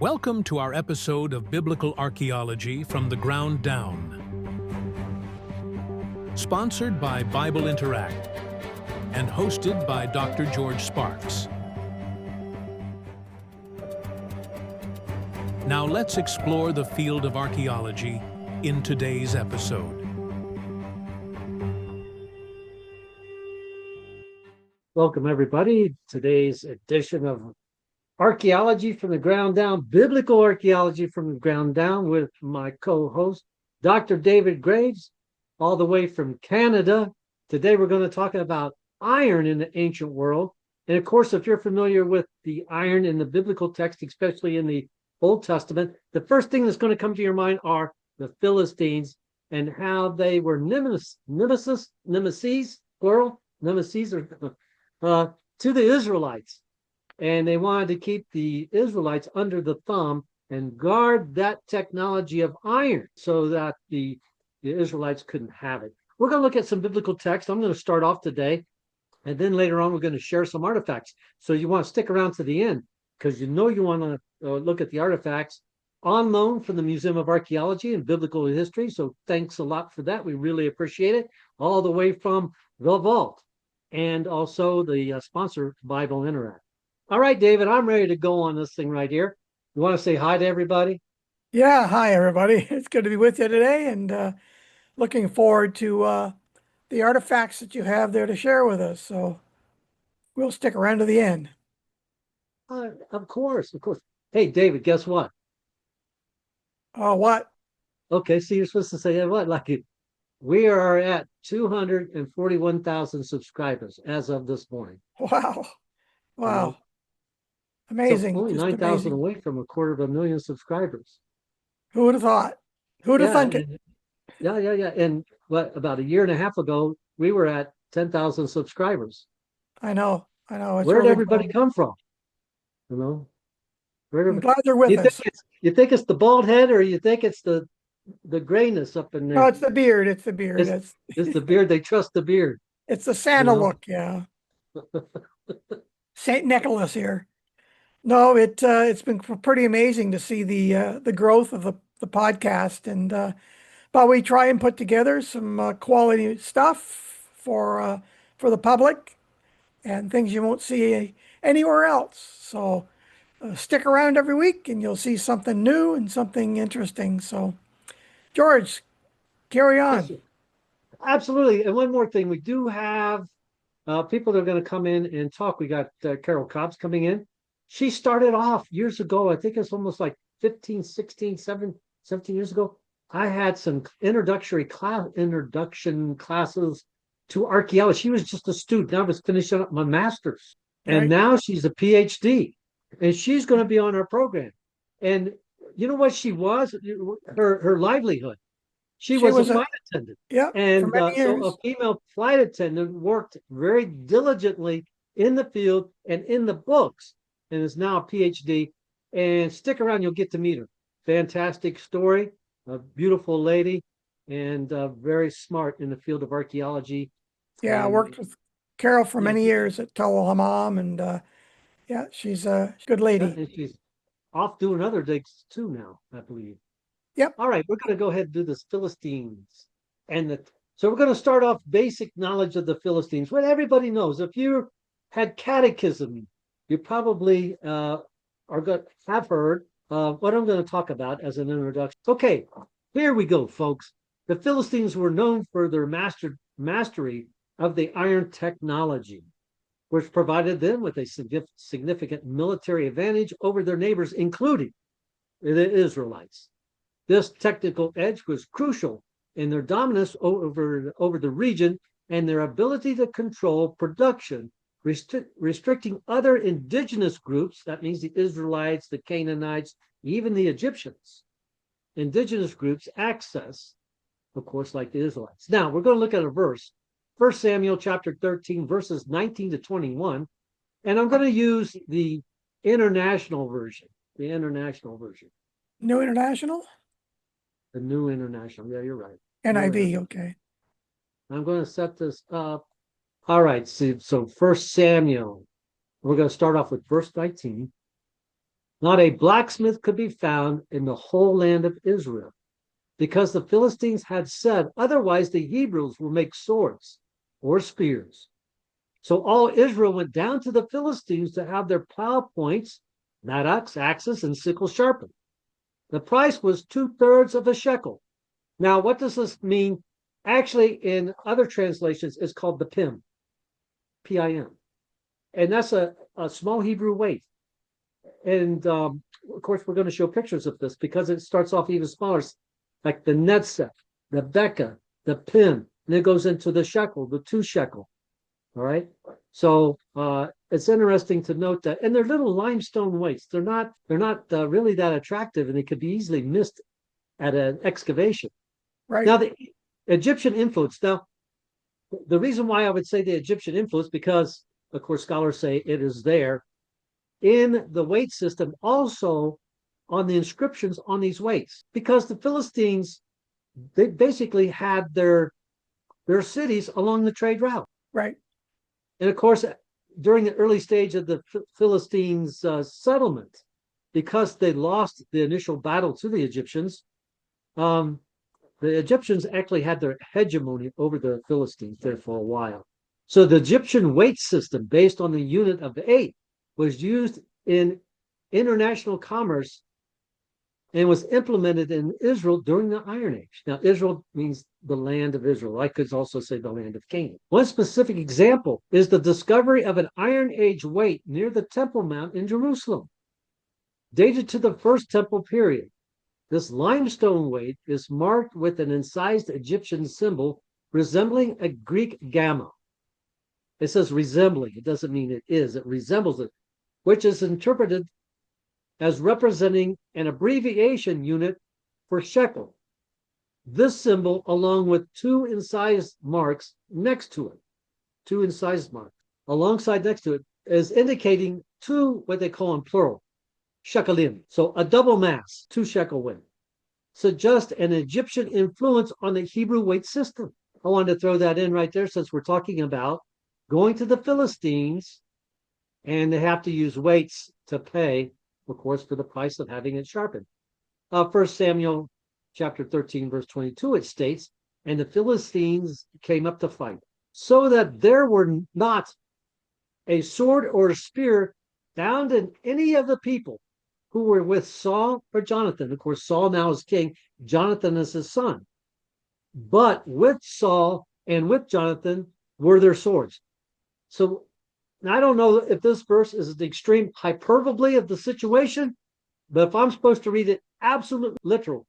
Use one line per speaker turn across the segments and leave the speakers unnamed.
Welcome to our episode of Biblical Archaeology from the Ground Down. Sponsored by Bible Interact and hosted by Dr. George Sparks. Now let's explore the field of archaeology in today's episode.
Welcome, everybody. Today's edition of Archaeology from the Ground Down, Biblical Archaeology from the Ground Down, with my co-host, Dr. David Graves, all the way from Canada. Today we're going to talk about iron in the ancient world. And of course, if you're familiar with the iron in the biblical text, especially in the Old Testament, the first thing that's going to come to your mind are the Philistines and how they were nemesis, plural, nemesis, to the Israelites. And they wanted to keep the Israelites under the thumb and guard that technology of iron so that the Israelites couldn't have it. We're going to look at some biblical text. I'm going to start off today, and then later on we're going to share some artifacts. So you want to stick around to the end, because you want to look at the artifacts on loan from the Museum of Archaeology and Biblical History. So thanks a lot for that. We really appreciate it. All the way from the vault, and also the sponsor, Bible Interact. All right, David, I'm ready to go on this thing right here. You want to say hi to everybody?
Yeah, hi, everybody. It's good to be with you today, and looking forward to the artifacts that you have there to share with us. So we'll stick around to the end.
Of course, of course. Hey, David, guess what?
Oh, what?
Okay, so you're supposed to say what? Like, we are at 241,000 subscribers as of this morning.
Wow. Wow.
So
Amazing.
only
Just
9,000
amazing.
away from 250,000 subscribers.
Who would have thought? Who would have thunk it?
Yeah. And about a year and a half ago, we were at 10,000 subscribers.
I know. It's
Where did
really
everybody
cool.
come from? You know,
I'm glad they're with us.
You think it's the bald head, or you think it's the grayness up in there?
No, it's the beard. It's the beard.
It's the beard. They trust the beard.
It's the Santa look. Yeah. Saint Nicholas here. No, it's been pretty amazing to see the growth of the podcast, and but we try and put together some quality stuff for the public and things you won't see anywhere else. So stick around every week, and you'll see something new and something interesting. So, George, carry on.
Yes, absolutely. And one more thing, we do have people that are going to come in and talk. We got Carol Cobbs coming in. She started off years ago. I think it's almost like 15, 16, 17 years ago. I had some introduction classes to archaeology. She was just a student. I was finishing up my master's. And
Right.
now she's a PhD. And she's going to be on our program. And you know what she was? Her livelihood. She was a flight attendant.
Yeah,
And
for many years.
so a female flight attendant worked very diligently in the field and in the books, and is now a PhD. And stick around, you'll get to meet her. Fantastic story, a beautiful lady, and very smart in the field of archaeology.
Yeah, I worked with Carol for many years at Towel Hammam, and yeah, she's a good lady.
And she's off doing other digs too now, I believe.
Yep.
All right, we're going to go ahead and do this Philistines. So we're going to start off basic knowledge of the Philistines. What everybody knows, if you had catechism, you probably have heard what I'm going to talk about as an introduction. Okay, here we go, folks. The Philistines were known for their mastery of the iron technology, which provided them with a significant military advantage over their neighbors, including the Israelites. This technical edge was crucial in their dominance over the region and their ability to control production, restricting other indigenous groups, that means the Israelites, the Canaanites, even the Egyptians, indigenous groups access, of course, like the Israelites. Now, we're going to look at a verse, 1 Samuel chapter 13, verses 19 to 21, and I'm going to use the international version,
New International?
the New International. Yeah, you're right.
NIV, okay.
I'm going to set this up. All right, so 1 Samuel, we're going to start off with verse 19. Not a blacksmith could be found in the whole land of Israel, because the Philistines had said, otherwise the Hebrews will make swords or spears. So all Israel went down to the Philistines to have their plow points, mattocks, axes, and sickles sharpened. The price was 2/3 of a shekel. Now, what does this mean? Actually, in other translations, it's called the pim, P-I-M. And that's a small Hebrew weight. And of course, we're going to show pictures of this because it starts off even smaller, like the netzef, the beka, the pim, and it goes into the shekel, the 2 shekel. All right. So it's interesting to note that, and they're little limestone weights. They're not really that attractive, and they could be easily missed at an excavation.
Right.
Now, the Egyptian influence. Now, the reason why I would say the Egyptian influence, because of course scholars say it is there in the weight system, also on the inscriptions on these weights, because the Philistines, they basically had their cities along the trade route.
Right.
And of course, during the early stage of the Philistines' settlement, because they lost the initial battle to the Egyptians, the Egyptians actually had their hegemony over the Philistines there for a while. So the Egyptian weight system, based on the unit of 8, was used in international commerce and was implemented in Israel during the Iron Age. Now, Israel means the land of Israel. I could also say the land of Canaan. One specific example is the discovery of an Iron Age weight near the Temple Mount in Jerusalem, dated to the First Temple period. This limestone weight is marked with an incised Egyptian symbol resembling a Greek gamma. It says resembling. It doesn't mean it is. It resembles it, which is interpreted as representing an abbreviation unit for shekel. This symbol, along with 2 incised marks next to it, 2 incised marks alongside next to it, is indicating 2, what they call in plural, shekelim. So a double mass, 2 shekel weight, suggest an Egyptian influence on the Hebrew weight system. I wanted to throw that in right there, since we're talking about going to the Philistines, and they have to use weights to pay, of course, for the price of having it sharpened. 1 Samuel chapter 13, verse 22, it states, and the Philistines came up to fight, so that there were not a sword or a spear found in any of the people who were with Saul or Jonathan. Of course, Saul now is king, Jonathan is his son. But with Saul and with Jonathan were their swords. So I don't know if this verse is the extreme hyperbole of the situation, but if I'm supposed to read it absolutely literal,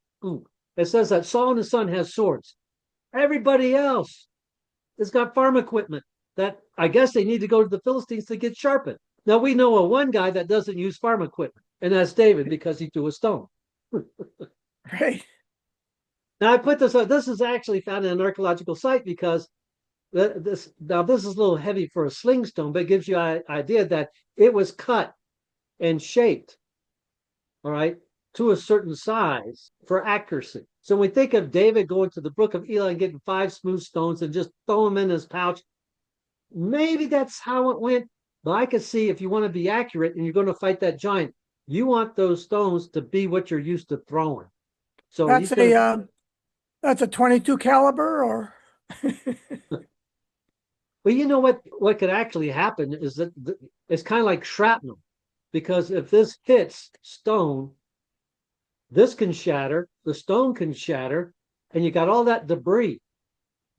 it says that Saul and his son has swords. Everybody else has got farm equipment that I guess they need to go to the Philistines to get sharpened. Now, we know of one guy that doesn't use farm equipment, and that's David, because he threw a stone.
Right.
Now, I put this up. This is actually found in an archaeological site, because this is a little heavy for a sling stone, but it gives you an idea that it was cut and shaped, all right, to a certain size for accuracy. So when we think of David going to the brook of Eli and getting 5 smooth stones and just throw them in his pouch, maybe that's how it went. But I could see, if you want to be accurate and you're going to fight that giant, you want those stones to be what you're used to throwing. So
that's a 22 caliber, or
well, you know what could actually happen is that it's kind of like shrapnel, because if this hits stone, this can shatter, the stone can shatter, and you got all that debris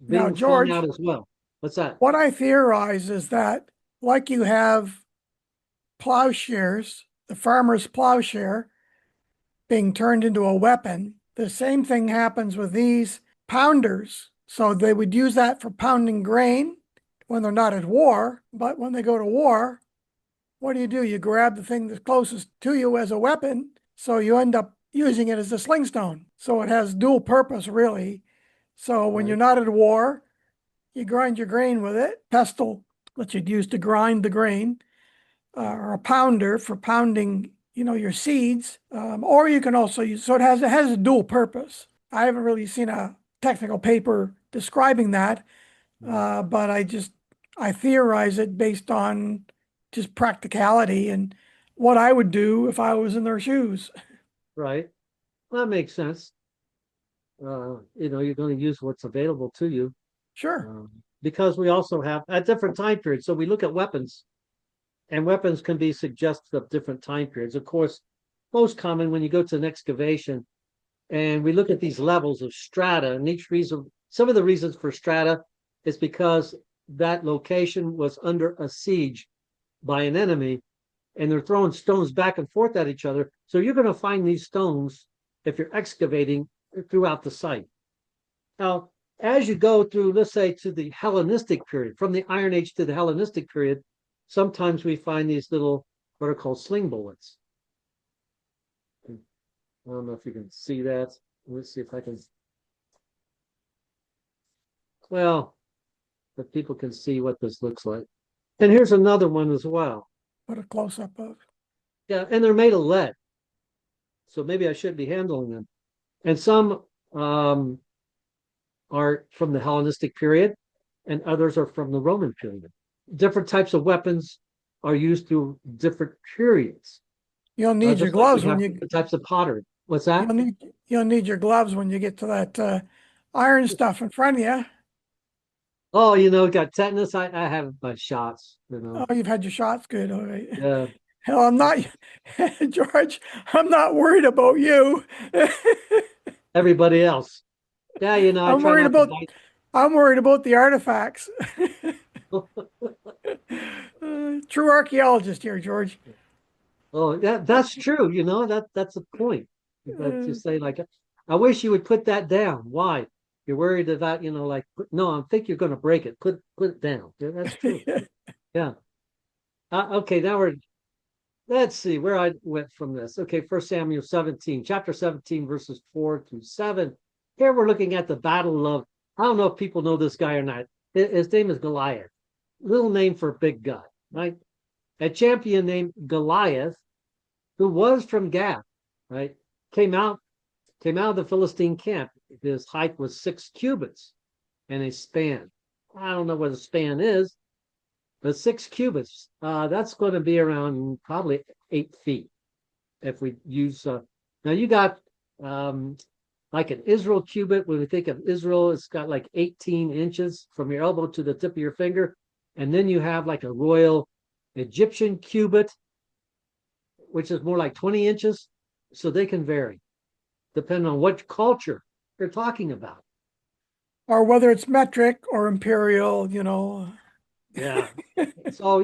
now,
being flung
George,
out as well. What's that?
what I theorize is that, like you have plowshares, the farmer's plowshare being turned into a weapon, the same thing happens with these pounders. So they would use that for pounding grain when they're not at war, but when they go to war, what do? You grab the thing that's closest to you as a weapon, so you end up using it as a sling stone. So it has dual purpose, really. So when you're not at war, you grind your grain with it. Pestle that you'd use to grind the grain, or a pounder for pounding, your seeds. Or you can also use, so it has a dual purpose. I haven't really seen a technical paper describing that, but I theorize it based on just practicality. And what I would do if I was in their shoes.
right? Well, that makes sense. You're going to use what's available to you,
Sure.
um, because we also have at different time periods. So we look at weapons, and weapons can be suggestive of different time periods. Of course, most common when you go to an excavation and we look at these levels of strata, and each reason, some of the reasons for strata is because that location was under a siege by an enemy, and they're throwing stones back and forth at each other. So you're going to find these stones if you're excavating throughout the site. Now, as you go through, let's say, to the Hellenistic period, from the Iron Age to the Hellenistic period, sometimes we find these little, what are called sling bullets. I don't know if you can see that. Let's see if I can. Well, but people can see what this looks like. And here's another one as well.
Put a close up of.
Yeah, and they're made of lead. So maybe I should be handling them. And some are from the Hellenistic period, and others are from the Roman period. Different types of weapons are used through different periods.
You'll need your
Just like we
gloves when
have
you
different types of pottery. What's that?
you'll need your gloves when you get to that iron stuff in front of you.
Oh, got tetanus. I have my shots.
Oh, you've had your shots. Good. All right.
Yeah.
Hell, I'm not, George, I'm not worried about you.
Everybody else. Yeah, I
I'm
try
worried
not to
about
bite.
I'm worried about the artifacts. True archaeologist here, George.
Oh, that's true. That's a point. But you
Uh,
say like, I wish you would put that down. Why? You're worried about, like, no, I think you're going to break it. Put it down. Yeah, that's true. Yeah. Okay, let's see where I went from this. Okay, 1 Samuel 17, chapter 17, verses 4-7. Here we're looking at the battle of, I don't know if people know this guy or not. His name is Goliath. Little name for a big guy, right? A champion named Goliath, who was from Gath, right? Came out of the Philistine camp. His height was 6 cubits and a span. I don't know what a span is, but 6 cubits, that's going to be around probably 8 feet. If we use, now you got like an Israel cubit. When we think of Israel, it's got like 18 inches from your elbow to the tip of your finger. And then you have like a royal Egyptian cubit, which is more like 20 inches. So they can vary depending on what culture they're talking about.
or whether it's metric or imperial,
Yeah. So,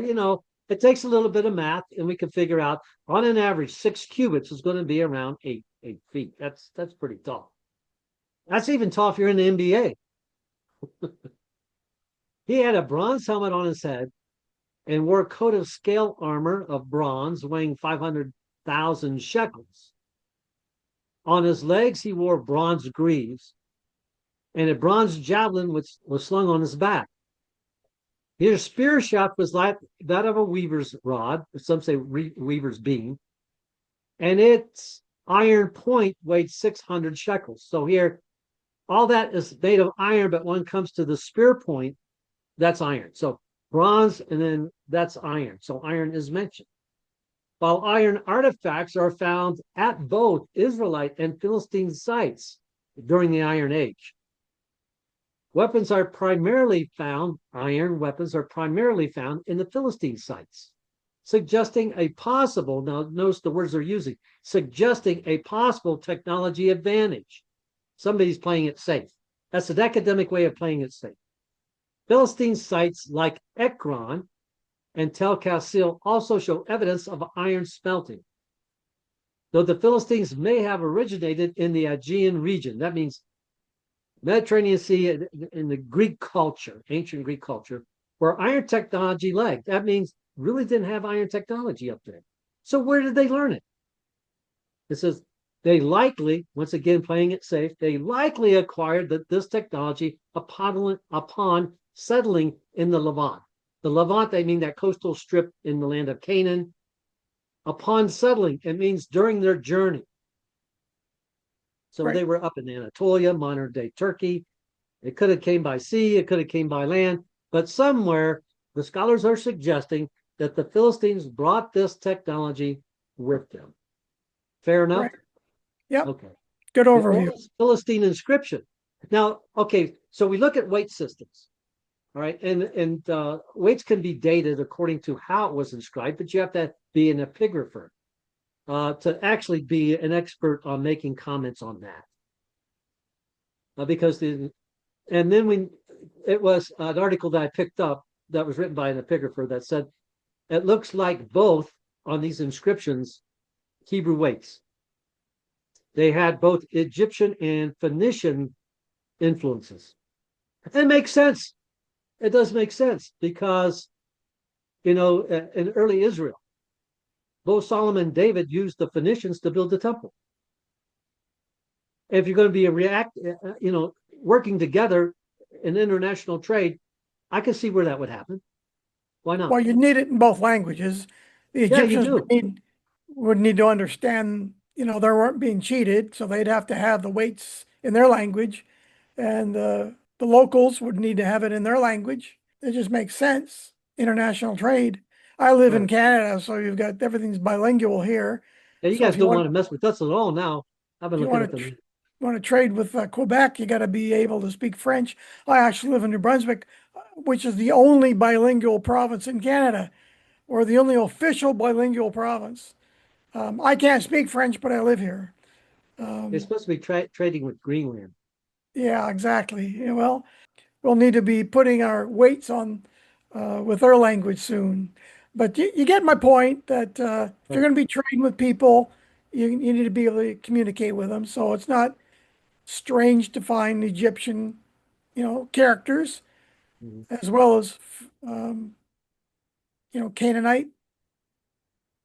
it takes a little bit of math, and we can figure out on an average 6 cubits is going to be around 8 feet. That's pretty tall. That's even tall if you're in the NBA. He had a bronze helmet on his head and wore a coat of scale armor of bronze weighing 500,000 shekels. On his legs, he wore bronze greaves, and a bronze javelin which was slung on his back. His spear shaft was like that of a weaver's rod, some say weaver's beam, and its iron point weighed 600 shekels. So here, all that is made of iron, but when it comes to the spear point, that's iron. So bronze, and then that's iron. So iron is mentioned. While iron artifacts are found at both Israelite and Philistine sites during the Iron Age. Iron weapons are primarily found in the Philistine sites, suggesting a possible, now notice the words they're using, suggesting a possible technology advantage. Somebody's playing it safe. That's an academic way of playing it safe. Philistine sites like Ekron and Tel Kassil also show evidence of iron smelting, though the Philistines may have originated in the Aegean region. That means Mediterranean Sea in the Greek culture, ancient Greek culture, where iron technology lagged. That means really didn't have iron technology up there. So where did they learn it? It says they likely, once again playing it safe, they likely acquired this technology upon settling in the Levant. The Levant, they mean that coastal strip in the land of Canaan. Upon settling, it means during their journey. So
Right.
they were up in Anatolia, modern day Turkey. It could have came by sea, it could have came by land, but somewhere the scholars are suggesting that the Philistines brought this technology with them. Fair enough?
Right. Yep.
Okay.
Good
The
overview.
oldest Philistine inscription. Now, okay, so we look at weight systems. All right, and weights can be dated according to how it was inscribed, but you have to be an epigrapher to actually be an expert on making comments on that. And then it was an article that I picked up that was written by an epigrapher that said it looks like both on these inscriptions Hebrew weights. They had both Egyptian and Phoenician influences. It makes sense. It does make sense because, in early Israel, both Solomon and David used the Phoenicians to build the temple. If you're going to be working together in international trade, I can see where that would happen. Why not?
Well, you need it in both languages. The
Yeah, you
Egyptians
do.
would need to understand, they weren't being cheated, so they'd have to have the weights in their language, and the locals would need to have it in their language. It just makes sense. International trade. I live in
Right.
Canada, so you've got everything's bilingual here.
Yeah, you
So
guys don't want to mess with us at all now. I've been
if you
looking
want
at them.
want to trade with Quebec, you got to be able to speak French. I actually live in New Brunswick, which is the only bilingual province in Canada, or the only official bilingual province. I can't speak French, but I live here.
They're supposed to be trading with Greenland.
Yeah, exactly. Yeah, well, we'll need to be putting our weights on with our language soon. But you get my point that if you're
Right.
going to be trading with people, you need to be able to communicate with them. So it's not strange to find Egyptian, characters
Mhm.
as well as, um, Canaanite,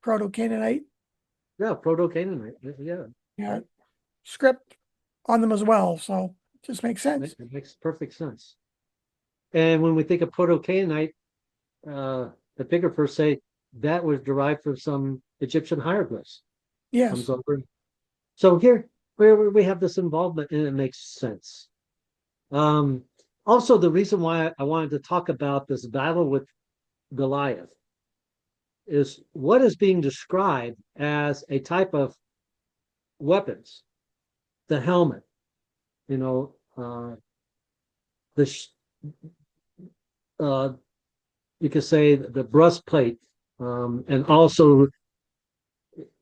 Proto-Canaanite,
Yeah, Proto-Canaanite. Yeah,
yeah,
right.
script on them as well. So it just makes sense.
It makes perfect sense. And when we think of Proto-Canaanite, the epigraphers say that was derived from some Egyptian hieroglyphs. Comes
Yes.
over. So here where we have this involvement, and it makes sense. Um, Also, the reason why I wanted to talk about this battle with Goliath is what is being described as a type of weapons, the helmet, you know, the uh, you could say the breastplate, and also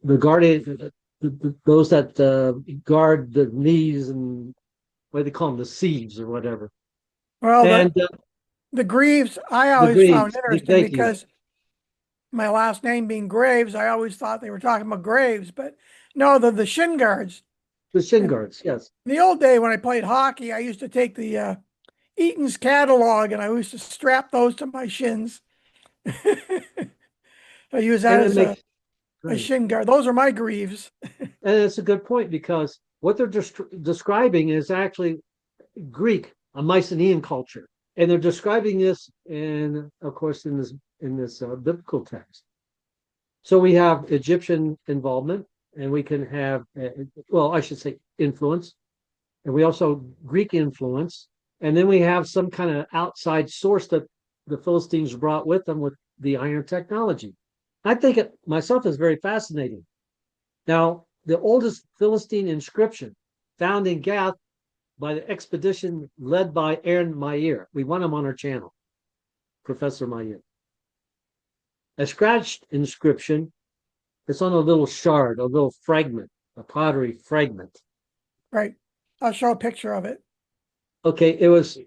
the guardian, those that guard the knees and what do they call them, the sieves or whatever,
Well,
and
the Greaves I
the
always found
greaves.
interesting
Thank you,
because my last name being Graves, I always thought they were talking about graves, but no, the shin guards.
the shin
And
guards. Yes,
in the old day when I played hockey, I used to take the Eaton's catalog and I used to strap those to my shins. I use that
and it
as
makes
a
right.
shin guard. Those are my greaves.
And it's a good point because what they're describing is actually Greek, a Mycenaean culture, and they're describing this in, of course, in this biblical text. So we have Egyptian involvement, and we can have, well, I should say, influence, and we also Greek influence, and then we have some kind of outside source that the Philistines brought with them with the iron technology. I think it myself is very fascinating. Now, the oldest Philistine inscription found in Gath by the expedition led by Aaron Meyer. We want him on our channel, Professor Meyer. A scratched inscription. It's on a little shard, a little fragment, a pottery fragment.
Right. I'll show a picture of it.
Okay, it was,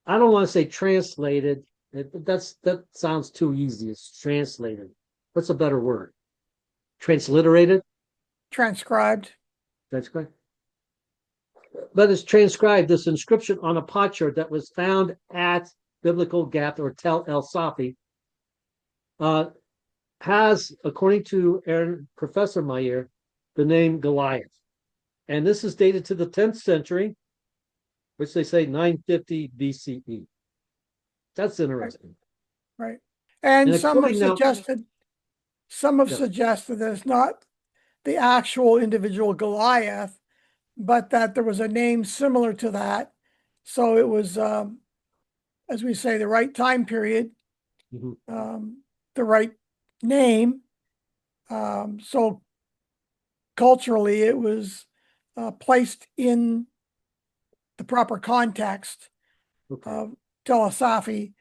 I don't want to say translated. That sounds too easy. It's translated. What's a better word? Transliterated?
Transcribed.
That's correct. But it's transcribed this inscription on a potsherd that was found at Biblical Gath or Tel El Safi, has, according to Professor Meyer, the name Goliath. And this is dated to the 10th century, which they say 950 BCE. That's
Right.
interesting.
Right. And
And according now,
some have
yes,
suggested that it's not the actual individual Goliath, but that there was a name similar to that. So it was, as we say, the right time period
Mhm.
the right name. So culturally, it was placed in the proper context
Okay.
of Tel Asafi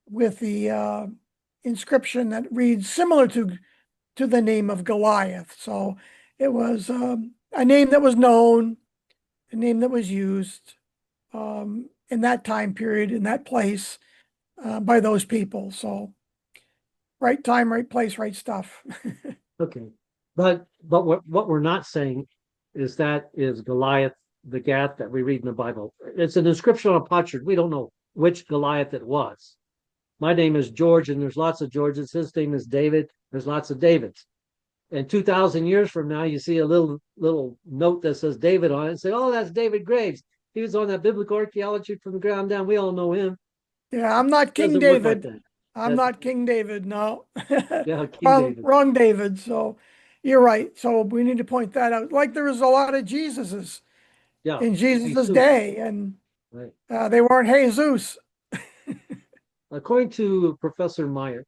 with the inscription that reads similar to the name of Goliath. So it was a name that was known, a name that was used in that time period, in that place, by those people. So right time, right place, right stuff.
Okay. But what we're not saying is that is Goliath, the Gath that we read in the Bible. It's an inscription on a potsherd. We don't know which Goliath it was. My name is George, and there's lots of Georges. His name is David. There's lots of Davids. And 2,000 years from now, you see a little note that says David on it and say, oh, that's David Graves. He was on that biblical archaeology from the ground down. We all know him.
Yeah, I'm not King
Doesn't work like
David.
that.
I'm
That's
not King David. No,
yeah, King
wrong,
David.
wrong David. So you're right. So we need to point that out. Like there was a lot of Jesuses
Yeah,
in Jesus's
Jesus.
day, and
Right.
they weren't Jesus.
According to Professor Meyer,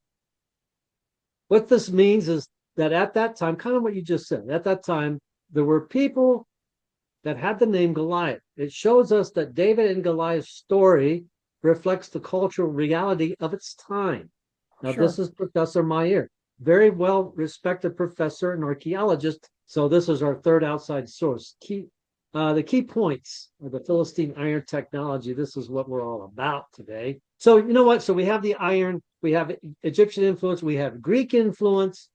what this means is that at that time, kind of what you just said, at that time, there were people that had the name Goliath. It shows us that David and Goliath's story reflects the cultural reality of its time. Now, this
Sure.
is Professor Meyer, very well respected professor and archaeologist. So, this is our third outside source. The key points of the Philistine iron technology. This is what we're all about today. So, you know what? So, we have the iron, we have Egyptian influence, we have Greek influence,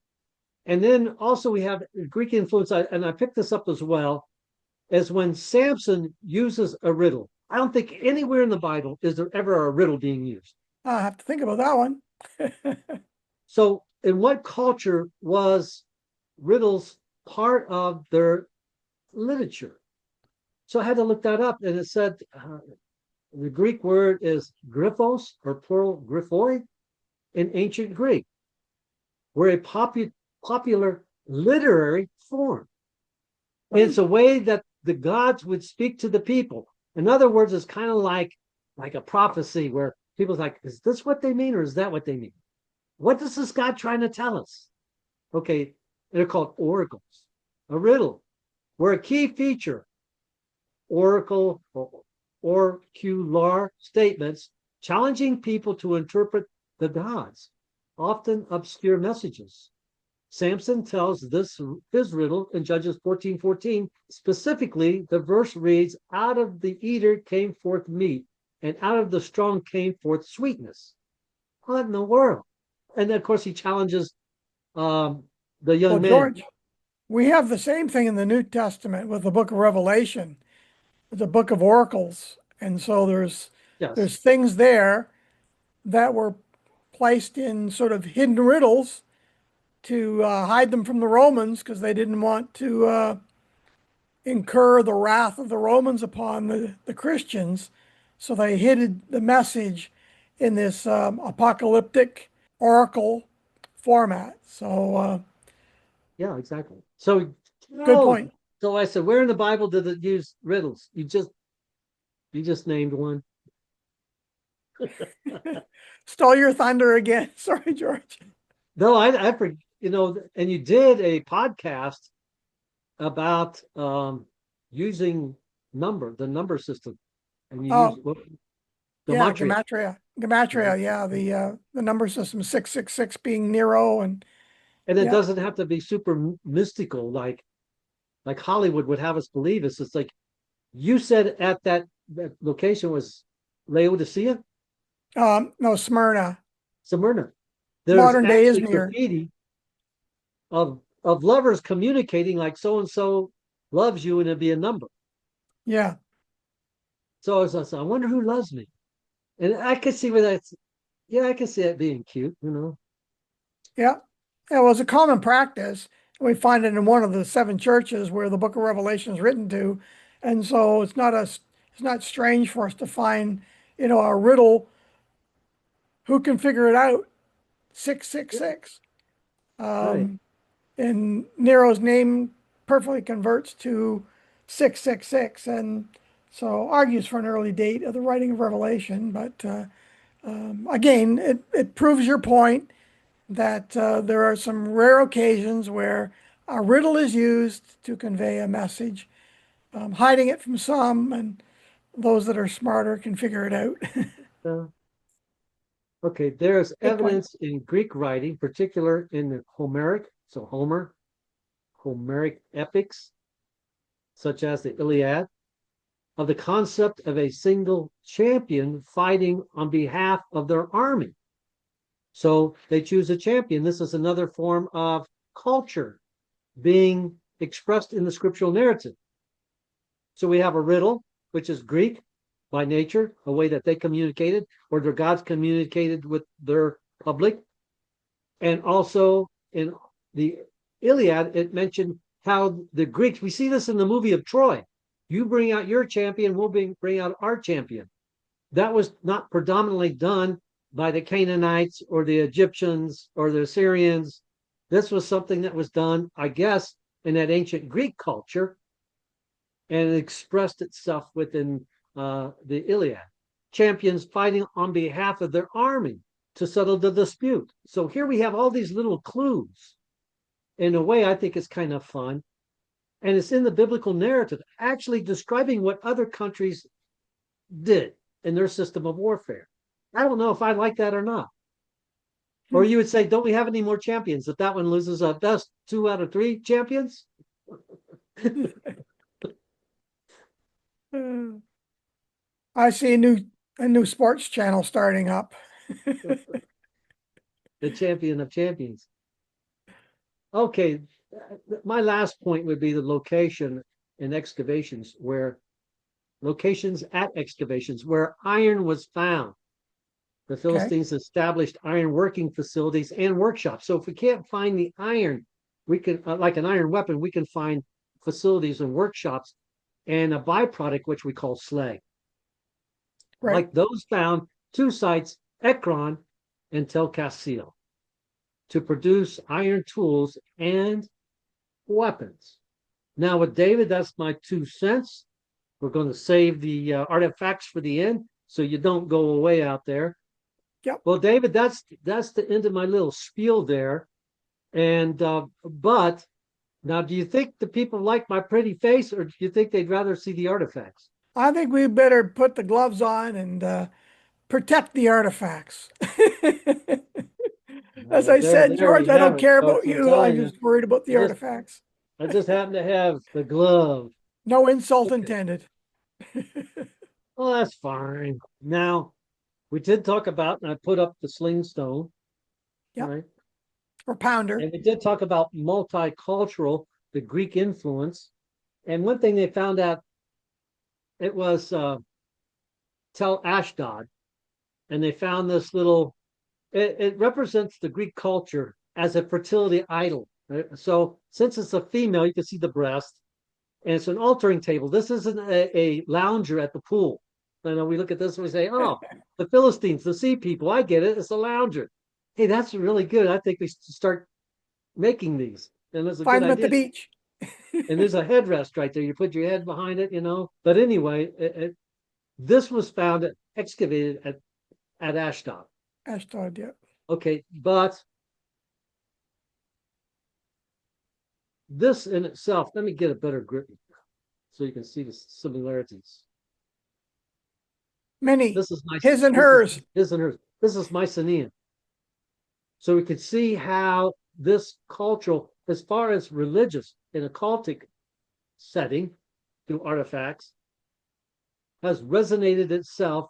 and then also we have Greek influence. And I picked this up as well as when Samson uses a riddle. I don't think anywhere in the Bible is there ever a riddle being used.
I have to think about that one.
So, in what culture was riddles part of their literature? So, I had to look that up, and it said the Greek word is gryphos or plural gryphoi in ancient Greek, were a popular literary form. It's a way that the gods would speak to the people. In other words, it's kind of like a prophecy where people's like, is this what they mean or is that what they mean? What is this God trying to tell us? Okay, they're called oracles. A riddle, where a key feature, oracle or oracular statements, challenging people to interpret the gods, often obscure messages. Samson tells his riddle in Judges 14:14. Specifically, the verse reads, out of the eater came forth meat, and out of the strong came forth sweetness. What in the world? And then, of course, he challenges the
Well,
young man.
George, we have the same thing in the New Testament with the book of Revelation, the book of oracles. And so
Yes.
there's things there that were placed in sort of hidden riddles to hide them from the Romans because they didn't want to incur the wrath of the Romans upon the Christians. So they hid the message in this apocalyptic oracle format. So
Yeah, exactly. So,
good
oh,
point.
so I said, where in the Bible did it use riddles? You just named one.
Stole your thunder again. Sorry, George.
No, I and you did a podcast about using the number system, and you use
Oh,
what,
yeah,
gematria.
Gematria. Gematria, yeah, the number system 666 being Nero and
And it
yeah.
doesn't have to be super mystical like Hollywood would have us believe. It's like you said at that location was Laodicea,
No, Smyrna.
Smyrna. There's
Modern day
actually
Izmir.
graffiti of lovers communicating like so and so loves you, and it'd be a number.
Yeah.
So I wonder who loves me, and I can see where that's. Yeah, I can see it being cute.
Yeah. It was a common practice. We find it in one of the seven churches where the book of Revelation is written to. And so it's not strange for us to find, a riddle. Who can figure it out?
Yeah,
666.
right.
And Nero's name perfectly converts to 666. And so argues for an early date of the writing of Revelation, but Again, it proves your point that there are some rare occasions where a riddle is used to convey a message, hiding it from some, and those that are smarter can figure it out.
Uh, okay, there's
Good point.
evidence in Greek writing, particular in the Homeric, so Homeric epics, such as the Iliad, of the concept of a single champion fighting on behalf of their army. So they choose a champion. This is another form of culture being expressed in the scriptural narrative. So we have a riddle, which is Greek by nature, a way that they communicated, or their gods communicated with their public. And also in the Iliad, it mentioned how the Greeks, we see this in the movie of Troy. You bring out your champion, we'll bring out our champion. That was not predominantly done by the Canaanites or the Egyptians or the Assyrians. This was something that was done, I guess, in that ancient Greek culture, and it expressed itself within the Iliad. Champions fighting on behalf of their army to settle the dispute. So here we have all these little clues. In a way, I think it's kind of fun. And it's in the biblical narrative, actually describing what other countries did in their system of warfare. I don't know if I like that or not. Or you would say, don't we have any more champions? If that one loses a best 2 out of 3 champions?
I see a new sports channel starting up.
The champion of champions. Okay, my last point would be the location in excavations where locations at excavations where iron was found. The
Okay.
Philistines established iron working facilities and workshops. So if we can't find the iron, we can, like an iron weapon, we can find facilities and workshops and a byproduct, which we call slag.
Right.
Like those found 2 sites, Ekron and Tel Kassil, to produce iron tools and weapons. Now with David, that's my 2 cents. We're going to save the artifacts for the end, so you don't go away out there.
Yep.
Well, David, that's the end of my little spiel there. And but now, do you think the people like my pretty face, or do you think they'd rather see the artifacts?
I think we better put the gloves on and protect the artifacts. As I said,
There we
George, I
have
don't
it,
care
folks.
about
I'm
you. I'm
telling you,
just worried about
I
the
just
artifacts.
I just happen to have the glove.
No insult
Okay.
intended.
Well, that's fine. Now, we did talk about, and I put up the sling stone,
Yep.
right?
Or pounder.
And we did talk about multicultural, the Greek influence. And one thing they found out, it was Tel Ashdod, and they found this little. It represents the Greek culture as a fertility idol. Right? So since it's a female, you can see the breast, and it's an altering table. This isn't a lounger at the pool. I know we look at this and we say, "Oh, the Philistines, the sea people." I get it. It's a lounger. Hey, that's really good. I think we should start making these, and it's a
Find
good
them at the
idea.
beach.
And there's a headrest right there. You put your head behind it, you know. But anyway, this was found excavated at Ashdod.
Ashdod, yeah.
Okay, but this in itself, let me get a better grip so you can see the similarities.
Many.
This is my
His and hers.
His and hers. This is Mycenaean. So we can see how this cultural, as far as religious in a cultic setting through artifacts, has resonated itself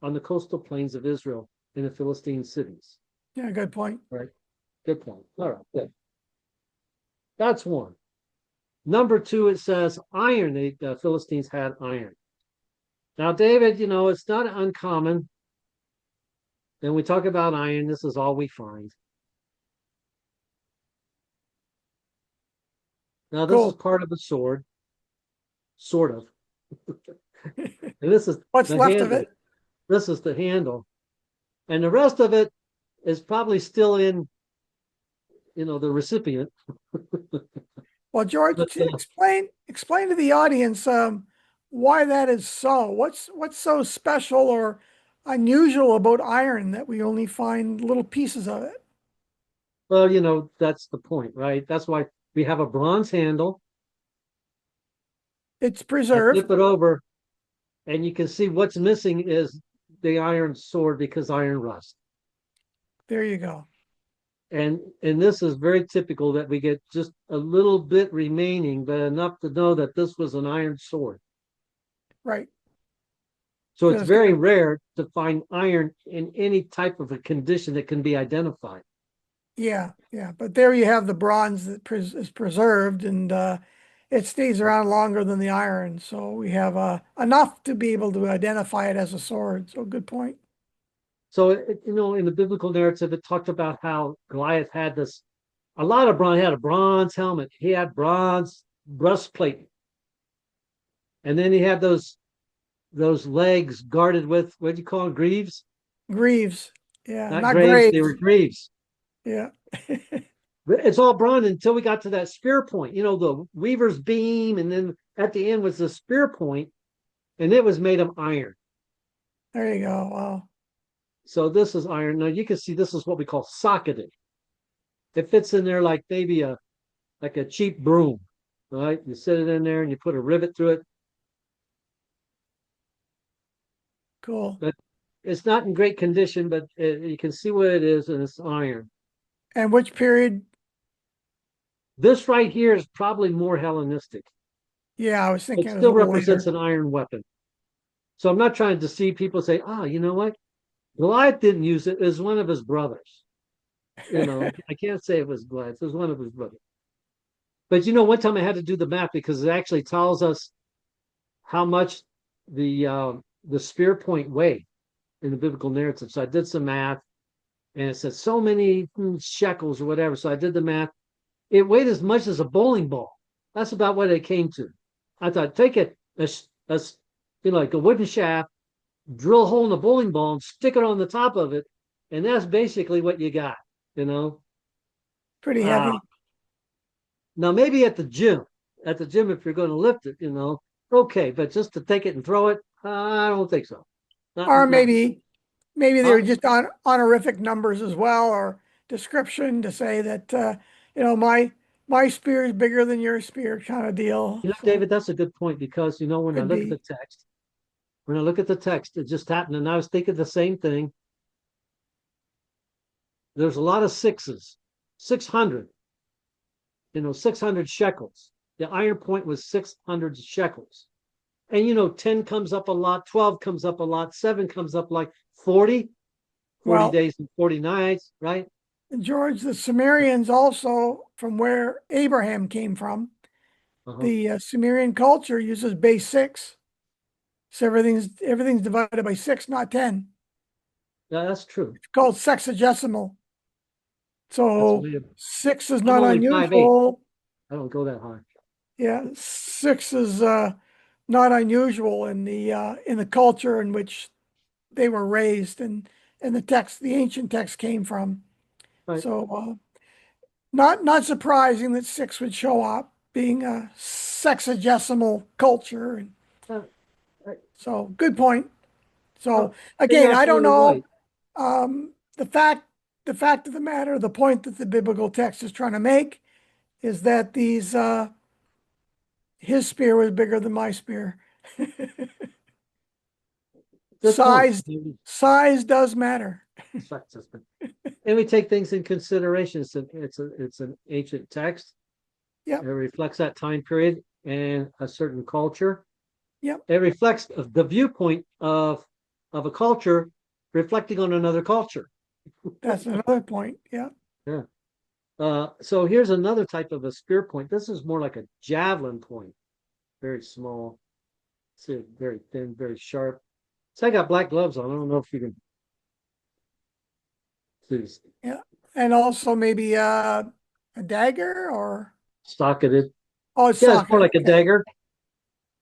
on the coastal plains of Israel in the Philistine cities.
Yeah, good point.
Right. Good point. All right, good. That's one. Number 2, it says iron. The Philistines had iron. Now, David, you know, it's not uncommon. When we talk about iron, this is all we find. Now, this is
Cool.
part of a sword, sort of. And this is
What's
the
left of
handle.
it?
This is the handle. And the rest of it is probably still in, you know, the recipient.
Well, George,
But,
explain to the audience why that is so. What's so special or unusual about iron that we only find little pieces of it.
Well, that's the point, right? That's why we have a bronze handle.
It's
I
preserved.
flip it over, and you can see what's missing is the iron sword because iron rust.
There you go.
And this is very typical that we get just a little bit remaining, but enough to know that this was an iron sword.
Right.
So it's
Because
very rare to find iron in any type of a condition that can be identified.
yeah, yeah. But there you have the bronze that is preserved, and it stays around longer than the iron. So we have enough to be able to identify it as a sword. So good point.
So, in the biblical narrative, it talked about how Goliath had a lot of bronze. He had a bronze helmet. He had bronze breastplate. And then he had those legs guarded with, what do you call them, greaves?
Greaves. Yeah,
Not
not
graves, they were
graves.
greaves.
Yeah.
It's all bronze until we got to that spear point, the weaver's beam, and then at the end was the spear point, and it was made of iron.
There you go. Wow.
So this is iron. Now you can see this is what we call socketed. It fits in there like maybe like a cheap broom, right? You set it in there and you put a rivet through it,
Cool.
but it's not in great condition, but you can see what it is, and it's iron.
And which period?
This right here is probably more Hellenistic.
Yeah, I was
It
thinking it was a
still
little
represents
later.
an iron weapon. So I'm not trying to deceive people, say, you know what? Goliath didn't use it. It was one of his brothers. I can't say it was Goliath. It was one of his brothers. But one time I had to do the math because it actually tells us how much the spear point weighed in the biblical narrative. So I did some math, and it said so many shekels or whatever. So I did the math. It weighed as much as a bowling ball. That's about what it came to. I thought, take it, like a wooden shaft, drill a hole in a bowling ball, and stick it on the top of it, and that's basically what you got. You know.
Pretty
Uh,
heavy.
Now maybe at the gym, if you're going to lift it, okay, but just to take it and throw it, I don't think so.
Or
Not,
maybe they were
huh?
just on honorific numbers as well, or description to say that my spear is bigger than your spear kind of deal. So
David, that's a good point because when I
could
look at the
be.
text, it just happened, and I was thinking the same thing. There's a lot of sixes, 600, 600 shekels. The iron point was 600 shekels. And 10 comes up a lot, 12 comes up a lot, 7 comes up like 40, 40
Well,
days and 40 nights, right?
George, the Sumerians also, from where Abraham came from,
Uh-huh.
the Sumerian culture uses base 6. So everything's divided by 6, not 10.
Yeah, that's true.
It's called sexagesimal.
That's
So
weird.
6 is
I'm
not
only 5'8".
unusual.
I don't go that high.
Yeah, 6 is not unusual in the culture in which they were raised and the ancient text came from.
Right.
So not surprising that 6 would show up, being a sexagesimal culture. And
Uh, right.
so good point. So
Oh, you're
again, I don't
absolutely right.
know. The fact of the matter, the point that the biblical text is trying to make is that his spear was bigger than my spear.
Good point.
Size does matter.
And we take things in consideration. It's an ancient text. It
Yep,
reflects that time period and a certain culture.
yep.
It reflects the viewpoint of a culture reflecting on another culture.
That's another point. Yeah.
Yeah. So here's another type of a spear point. This is more like a javelin point, very small, see, very thin, very sharp. So I got black gloves on. I don't know if you can see this.
Yeah. And also maybe a dagger or
Socketed.
oh, a
Yeah, it's more
socket.
like a
Okay.
dagger.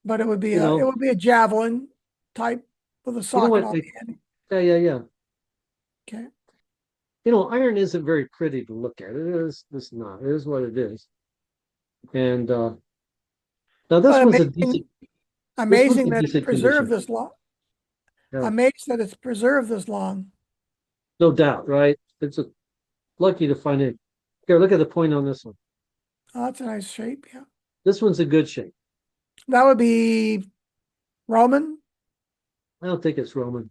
But it would be
You know,
a javelin type with a
you know
socket
what?
on the end.
Yeah.
Okay.
Iron isn't very pretty to look at. It is. It's not. It is what it is. And now this
But
one's a decent. This one's
amazing
a
that it
decent
preserved
condition.
this long.
Yeah,
amazed that it's preserved this long.
no doubt, right? It's lucky to find it. Here, look at the point on this one.
Oh, that's a nice shape. Yeah.
This one's in good shape.
That would be Roman.
I don't think it's Roman.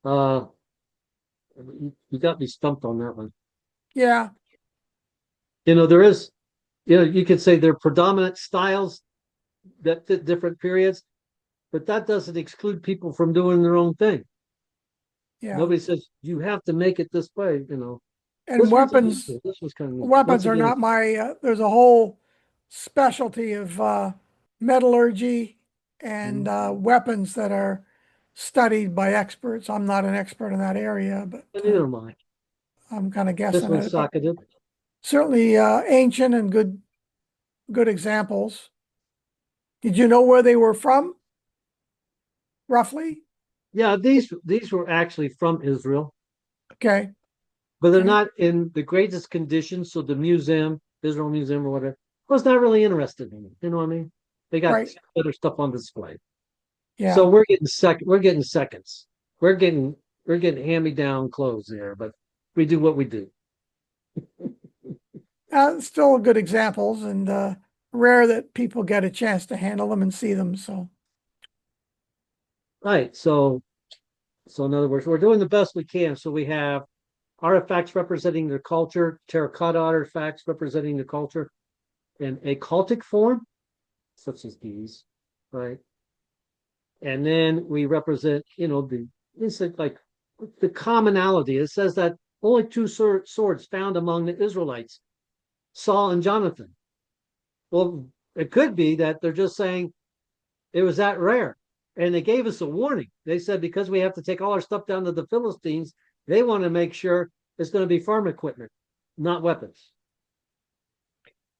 Uh, you got me stumped on that one.
Yeah.
There is, you could say there are predominant styles that fit different periods, but that doesn't exclude people from doing their own thing.
Yeah.
Nobody says you have to make it this way.
And
This was
weapons,
unusual. This was kind of neat. Once
weapons are
again,
not my, there's a whole specialty of metallurgy and weapons that are studied by experts. I'm not an expert in that area, but
neither am I.
I'm kind of
This
guessing
one's
at it. But
socketed.
certainly ancient and good examples. Did you know where they were from, roughly?
Yeah, these were actually from Israel,
Okay.
but they're
Okay.
not in the greatest condition. So the museum, Israel Museum or whatever, was not really interested in it. You know what I mean? They got
Right.
better stuff on display. So
Yeah.
we're getting seconds. We're getting hand-me-down clothes there, but we do what we do.
Still good examples and rare that people get a chance to handle them and see them. So,
Right. So in other words, we're doing the best we can. So we have artifacts representing their culture, terracotta artifacts representing the culture in a cultic form, such as these, right? And then we represent, it's like the commonality. It says that only two swords found among the Israelites, Saul and Jonathan. Well, it could be that they're just saying it was that rare. And they gave us a warning. They said because we have to take all our stuff down to the Philistines, they want to make sure it's going to be farm equipment, not weapons.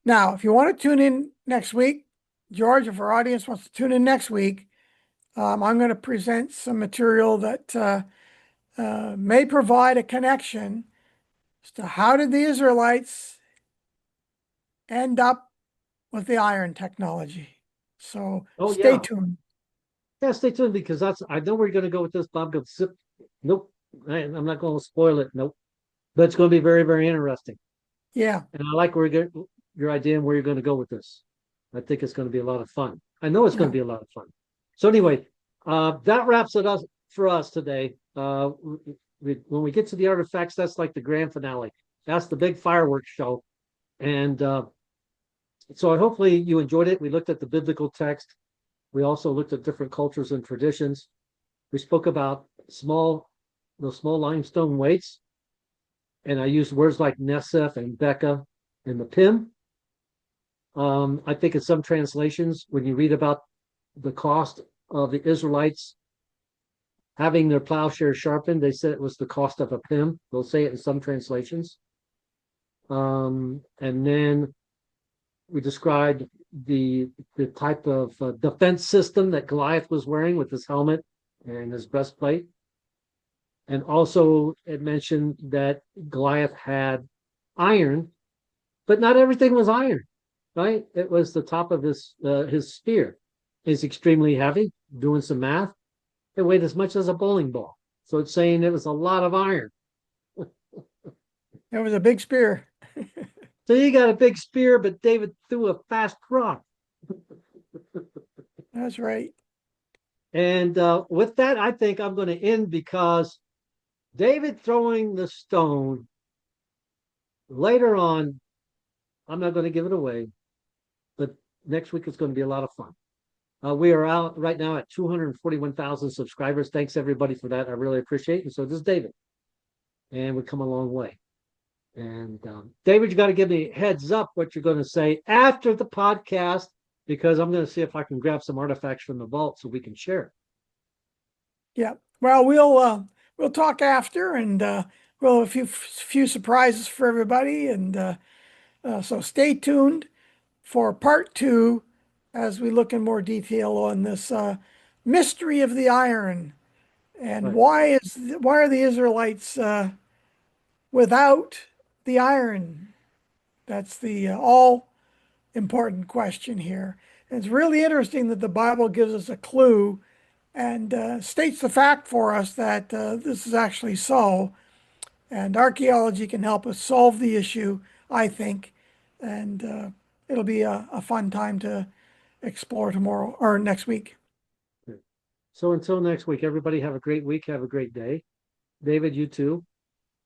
now if you want to tune in next week, George, if our audience wants to tune in next week, I'm going to present some material that may provide a connection as to how did the Israelites end up with the iron technology. So
Oh
stay
yeah,
tuned.
yeah. Stay tuned because I know where you're going to go with this, Bob. Nope, I'm not going to spoil it. Nope, but it's going to be very, very interesting.
Yeah.
And I like your idea and where you're going to go with this. I think it's going to be a lot of fun. I know it's going
Yeah.
to be a lot of fun. So anyway, that wraps it up for us today. When we get to the artifacts, that's like the grand finale. That's the big fireworks show. And so hopefully you enjoyed it. We looked at the biblical text. We also looked at different cultures and traditions. We spoke about those small limestone weights, and I used words like Nesef and Becca and the Pim. I think in some translations, when you read about the cost of the Israelites having their plowshare sharpened, they said it was the cost of a Pim. They'll say it in some translations. And then we described the type of defense system that Goliath was wearing with his helmet and his breastplate. And also it mentioned that Goliath had iron, but not everything was iron, right? It was the top of his spear. It's extremely heavy. Doing some math, it weighed as much as a bowling ball. So it's saying it was a lot of iron.
It was a big spear.
So you got a big spear, but David threw a fast rock.
That's right.
And with that, I think I'm going to end because David throwing the stone later on, I'm not going to give it away, but next week it's going to be a lot of fun. We are out right now at 241,000 subscribers. Thanks everybody for that. I really appreciate it. And so does David. And we've come a long way. And David, you got to give me a heads up what you're going to say after the podcast, because I'm going to see if I can grab some artifacts from the vault so we can share.
Yeah. Well, we'll talk after, and we'll have a few surprises for everybody, and so stay tuned for part two as we look in more detail on this mystery of the iron and
Right.
why are the Israelites without the iron? That's the all important question here. And it's really interesting that the Bible gives us a clue and states the fact for us that this is actually so. And archaeology can help us solve the issue, I think. And it'll be a fun time to explore tomorrow or next week.
So until next week, everybody have a great week. Have a great day. David, you too.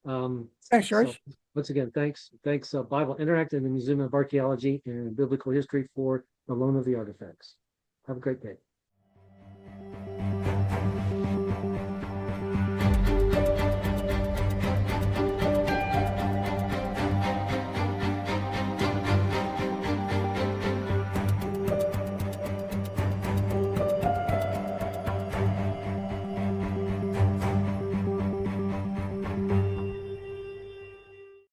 Thanks,
So
George.
once again, thanks, Bible Interact and the Museum of Archaeology and Biblical History for the loan of the artifacts. Have a great day.